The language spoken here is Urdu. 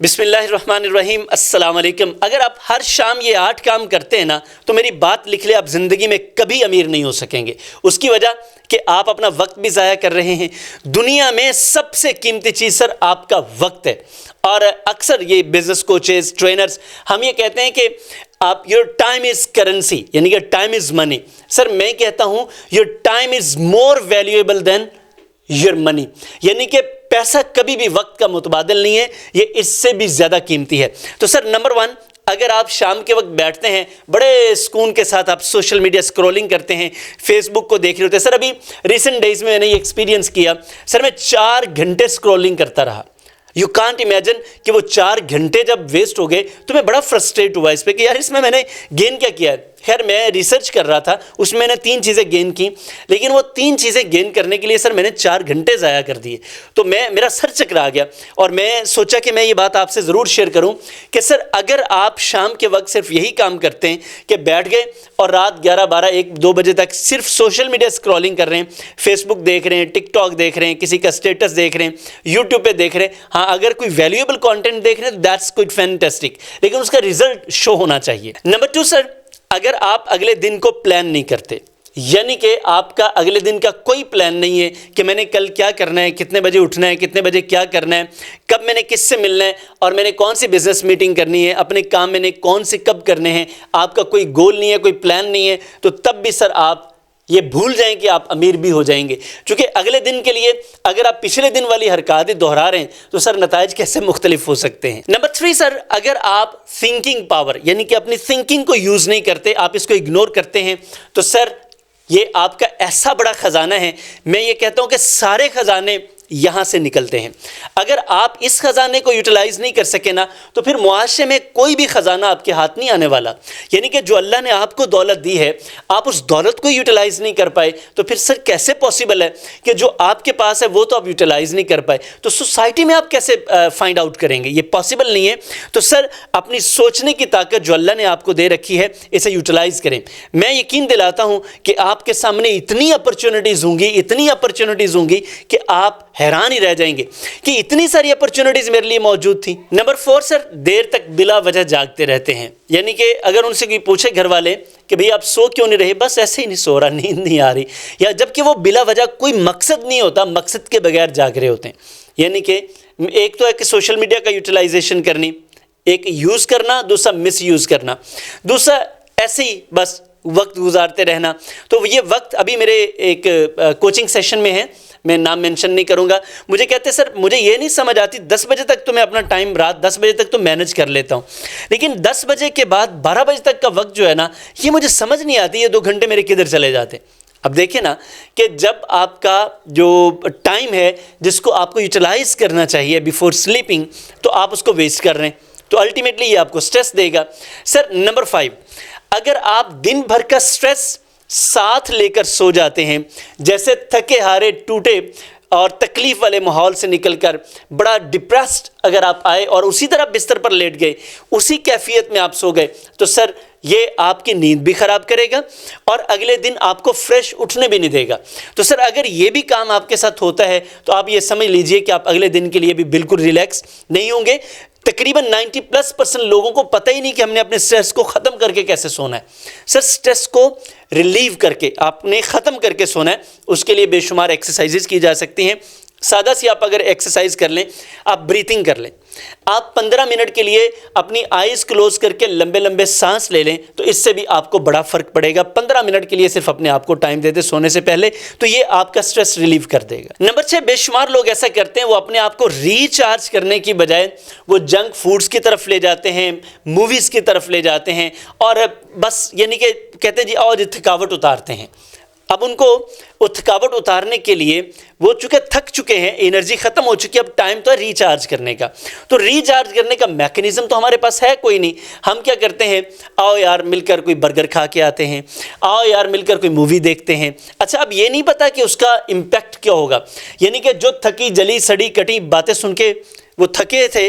بسم اللہ الرحمن الرحیم، السلام علیکم۔ اگر آپ ہر شام یہ 8 کام کرتے ہیں نا تو میری بات لکھ لیں، آپ زندگی میں کبھی امیر نہیں ہو سکیں گے۔ اس کی وجہ کہ آپ اپنا وقت بھی ضائع کر رہے ہیں۔ دنیا میں سب سے قیمتی چیز سر آپ کا وقت ہے، اور اکثر یہ بزنس کوچز، ٹرینرز ہم یہ کہتے ہیں کہ آپ یور ٹائم از کرنسی، یعنی کہ ٹائم از منی۔ سر میں کہتا ہوں your time is more valuable than your money, یعنی کہ پیسہ کبھی بھی وقت کا متبادل نہیں ہے، یہ اس سے بھی زیادہ قیمتی ہے۔ تو سر نمبر 1، اگر آپ شام کے وقت بیٹھتے ہیں بڑے سکون کے ساتھ، آپ سوشل میڈیا اسکرولنگ کرتے ہیں، فیس بک کو دیکھ رہے ہوتے ہیں۔ سر ابھی ریسنٹ ڈیز میں نے یہ ایکسپیرینس کیا، سر میں 4 گھنٹے اسکرولنگ کرتا رہا۔ یو کانٹ امیجن کہ وہ 4 گھنٹے جب ویسٹ ہو گئے تو میں بڑا فرسٹریٹ ہوا اس پہ کہ یار اس میں نے گین کیا ہے۔ خیر میں ریسرچ کر رہا تھا، اس میں نے 3 چیزیں گین کی، لیکن وہ 3 چیزیں گین کرنے کے لیے سر میں نے 4 گھنٹے ضائع کر دیے۔ تو میرا سر چکرا گیا، اور میں سوچا کہ میں یہ بات آپ سے ضرور شیئر کروں کہ سر اگر آپ شام کے وقت صرف یہی کام کرتے ہیں کہ بیٹھ گئے اور رات 11، 12، 1، 2 بجے تک صرف سوشل میڈیا اسکرولنگ کر رہے ہیں، فیس بک دیکھ رہے ہیں، ٹک ٹاک دیکھ رہے ہیں، کسی کا اسٹیٹس دیکھ رہے ہیں، یوٹیوب پہ دیکھ رہے ہیں، ہاں اگر کوئی ویلیویبل کانٹینٹ دیکھ رہے ہیں دیٹس کوئی فینٹیسٹک، لیکن اس کا ریزلٹ شو ہونا چاہیے۔ نمبر 2 سر، اگر آپ اگلے دن کو پلان نہیں کرتے، یعنی کہ آپ کا اگلے دن کا کوئی پلان نہیں ہے کہ میں نے کل کیا کرنا ہے، کتنے بجے اٹھنا ہے، کتنے بجے کیا کرنا ہے، کب میں نے کس سے ملنا ہے، اور میں نے کون سی بزنس میٹنگ کرنی ہے، اپنے کام میں نے کون سے کب کرنے ہیں، آپ کا کوئی گول نہیں ہے، کوئی پلان نہیں ہے، تو تب بھی سر آپ یہ بھول جائیں کہ آپ امیر بھی ہو جائیں گے، چونکہ اگلے دن کے لیے اگر آپ پچھلے دن والی حرکات دہرا رہے ہیں تو سر نتائج کیسے مختلف ہو سکتے ہیں۔ نمبر 3 سر، اگر آپ تھنکنگ پاور یعنی کہ اپنی تھنکنگ کو یوز نہیں کرتے، آپ اس کو اگنور کرتے ہیں، تو سر یہ آپ کا ایسا بڑا خزانہ ہے، میں یہ کہتا ہوں کہ سارے خزانے یہاں سے نکلتے ہیں۔ اگر آپ اس خزانے کو یوٹیلائز نہیں کر سکے نا تو پھر معاشرے میں کوئی بھی خزانہ آپ کے ہاتھ نہیں آنے والا، یعنی کہ جو اللہ نے آپ کو دولت دی ہے، آپ اس دولت کو یوٹیلائز نہیں کر پائے تو پھر سر کیسے پاسبل ہے کہ جو آپ کے پاس ہے وہ تو آپ یوٹیلائز نہیں کر پائے، تو سوسائٹی میں آپ کیسے فائنڈ آؤٹ کریں گے؟ یہ پاسبل نہیں ہے۔ تو سر اپنی سوچنے کی طاقت جو اللہ نے آپ کو دے رکھی ہے اسے یوٹیلائز کریں۔ میں یقین دلاتا ہوں کہ آپ کے سامنے اتنی اپرچونٹیز ہوں گی کہ آپ حیران ہی رہ جائیں گے کہ اتنی ساری اپرچونٹیز میرے لیے موجود تھیں۔ نمبر 4 سر، دیر تک بلا وجہ جاگتے رہتے ہیں، یعنی کہ اگر ان سے کوئی پوچھے گھر والے کہ بھئی آپ سو کیوں نہیں رہے، بس ایسے ہی نہیں سو رہا، نیند نہیں آ رہی، یا جبکہ وہ بلا وجہ کوئی مقصد نہیں ہوتا، مقصد کے بغیر جاگ رہے ہوتے ہیں۔ یعنی کہ ایک تو ہے کہ سوشل میڈیا کا یوٹیلائزیشن کرنی، ایک یوز کرنا، دوسرا مس یوز کرنا، دوسرا ایسے ہی بس وقت گزارتے رہنا۔ تو یہ وقت ابھی میرے ایک کوچنگ سیشن میں ہے، میں نام مینشن نہیں کروں گا، مجھے کہتے ہیں سر مجھے یہ نہیں سمجھ آتی، 10 بجے تک تو میں اپنا ٹائم رات 10 بجے تک تو مینج کر لیتا ہوں، لیکن 10 بجے کے بعد 12 بجے تک کا وقت جو ہے نا یہ مجھے سمجھ نہیں آتی، یہ 2 گھنٹے میرے کدھر چلے جاتے۔ اب دیکھیں نا کہ جب آپ کا جو ٹائم ہے جس کو آپ کو یوٹیلائز کرنا چاہیے بیفور سلیپنگ، تو آپ اس کو ویسٹ کر رہے ہیں، تو الٹیمیٹلی یہ آپ کو سٹریس دے گا۔ سر نمبر 5، اگر آپ دن بھر کا سٹریس ساتھ لے کر سو جاتے ہیں، جیسے تھکے ہارے ٹوٹے اور تکلیف والے ماحول سے نکل کر بڑا ڈپریسڈ اگر آپ آئے اور اسی طرح بستر پر لیٹ گئے، اسی کیفیت میں آپ سو گئے، تو سر یہ آپ کی نیند بھی خراب کرے گا اور اگلے دن آپ کو فریش اٹھنے بھی نہیں دے گا۔ تو سر اگر یہ بھی کام آپ کے ساتھ ہوتا ہے تو آپ یہ سمجھ لیجئے کہ آپ اگلے دن کے لیے بھی بالکل ریلیکس نہیں ہوں گے۔ تقریباً 90+ لوگوں کو پتہ ہی نہیں کہ ہم نے اپنے سٹریس کو ختم کر کے کیسے سونا ہے۔ سر سٹریس کو ریلیو کر کے آپ نے ختم کر کے سونا ہے، اس کے لیے بے شمار ایکسرسائزز کی جا سکتی ہیں۔ سادہ سی آپ اگر ایکسرسائز کر لیں، آپ بریتنگ کر لیں، آپ 15 منٹ کے لیے اپنی آئیز کلوز کر کے لمبے لمبے سانس لے لیں، تو اس سے بھی آپ کو بڑا فرق پڑے گا۔ 15 منٹ کے لیے صرف اپنے آپ کو ٹائم دے دیں سونے سے پہلے، تو یہ آپ کا سٹریس ریلیو کر دے گا۔ نمبر 6، بے شمار لوگ ایسا کرتے ہیں، وہ اپنے آپ کو ریچارج کرنے کی بجائے وہ جنک فوڈز کی طرف لے جاتے ہیں، موویز کی طرف لے جاتے ہیں، اور بس یعنی کہ کہتے ہیں جی آؤ تھکاوٹ اتارتے ہیں۔ اب ان کو وہ تھکاوٹ اتارنے کے لیے وہ چونکہ تھک چکے ہیں، انرجی ختم ہو چکی ہے، اب ٹائم تو ہے ریچارج کرنے کا، تو ریچارج کرنے کا میکینزم تو ہمارے پاس ہے کوئی نہیں۔ ہم کیا کرتے ہیں، آؤ یار مل کر کوئی برگر کھا کے آتے ہیں، آؤ یار مل کر کوئی مووی دیکھتے ہیں۔ اچھا اب یہ نہیں پتا کہ اس کا امپیکٹ کیا ہوگا، یعنی کہ جو تھکی جلی سڑی کٹی باتیں سن کے وہ تھکے تھے،